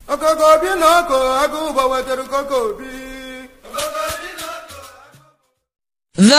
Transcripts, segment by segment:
The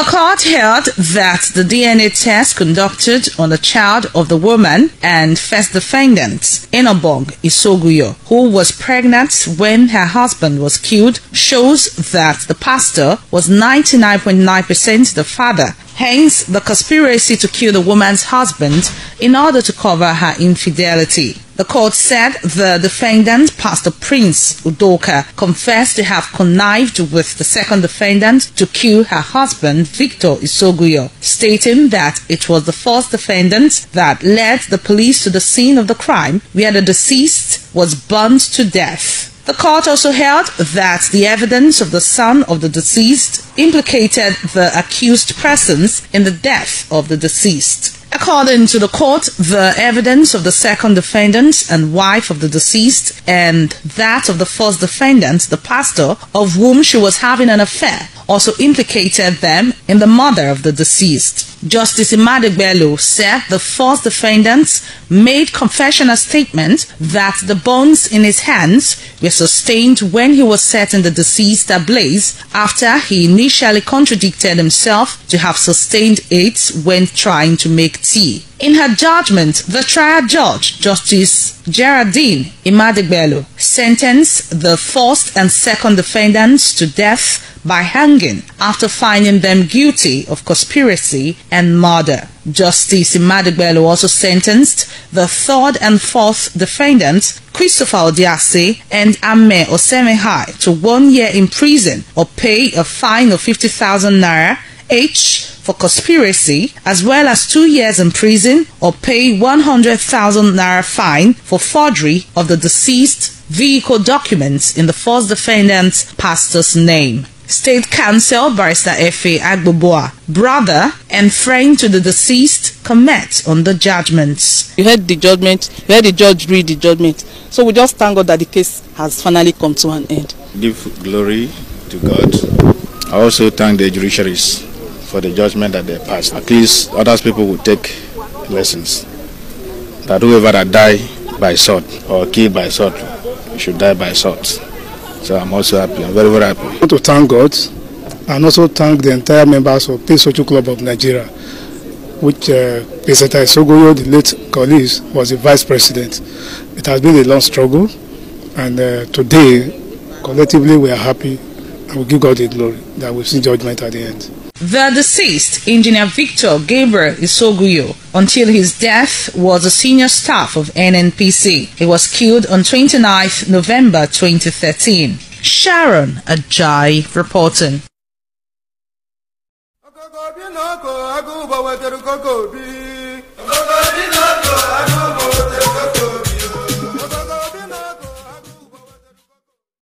court held that the DNA test conducted on the child of the woman and first defendant, Enobong Isoguyo, who was pregnant when her husband was killed, shows that the pastor was 99.9% the father. Hence, the conspiracy to kill the woman's husband in order to cover her infidelity. The court said the defendant, Pastor Prince Udoka, confessed to have connived with the second defendant to kill her husband, Victor Isoguyo, stating that it was the first defendant that led the police to the scene of the crime where the deceased was burned to death. The court also held that the evidence of the son of the deceased implicated the accused persons in the death of the deceased. According to the court, the evidence of the second defendant and wife of the deceased and that of the first defendant, the pastor, of whom she was having an affair, also implicated them in the murder of the deceased. Justice Imadegbelu said the first defendant made confessional statement that the burns in his hands were sustained when he was setting the deceased ablaze after he initially contradicted himself to have sustained it when trying to make tea. In her judgment, the trial judge, Justice Geraldine Imadegbelu, sentenced the first and second defendants to death by hanging after finding them guilty of conspiracy and murder. Justice Imadegbelu also sentenced the third and fourth defendants, Christopher Odiase and Ame Osemehai, to 1 year in prison or pay a fine of 50,000 naira each for conspiracy, as well as 2 years in prison or pay 100,000 naira fine for forgery of the deceased vehicle documents in the first defendant's pastor's name. State Counsel Barrister Efe Agboboa, brother and friend to the deceased, comment on the judgments. You heard the judgment, you heard the judge read the judgment. So we just thank God that the case has finally come to an end. Give glory to God. I also thank the judiciaries for the judgment that they passed. At least other people will take lessons. That whoever that die by sword or killed by sword should die by sword. So I'm also happy. I'm very, very happy. I want to thank God and also thank the entire members of Peace Social Club of Nigeria, which President Isoguyo, the late colleague, was the vice president. It has been a long struggle, and today, collectively, we are happy and we give God the glory that we see judgment at the end. The deceased, Engineer Victor Gabriel Isoguyo, until his death was a senior staff of NNPC. He was killed on 29th November 2013. Sharon Ajayi reporting.